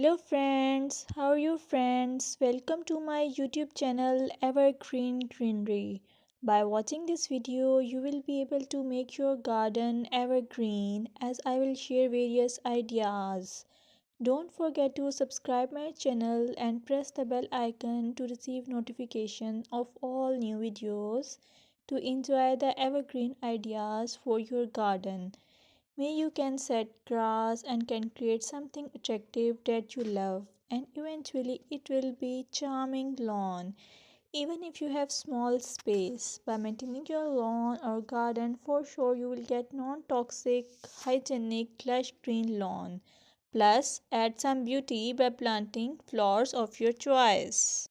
Hello friends, how are you friends? Welcome to my YouTube channel Evergreen Greenery. By watching this video, you will be able to make your garden evergreen as I will share various ideas. Don't forget to subscribe my channel and press the bell icon to receive notification of all new videos to enjoy the evergreen ideas for your garden. May you can set grass and can create something attractive that you love, and eventually it will be charming lawn. Even if you have small space, by maintaining your lawn or garden, for sure you will get non-toxic, hygienic, lush green lawn. Plus, add some beauty by planting flowers of your choice.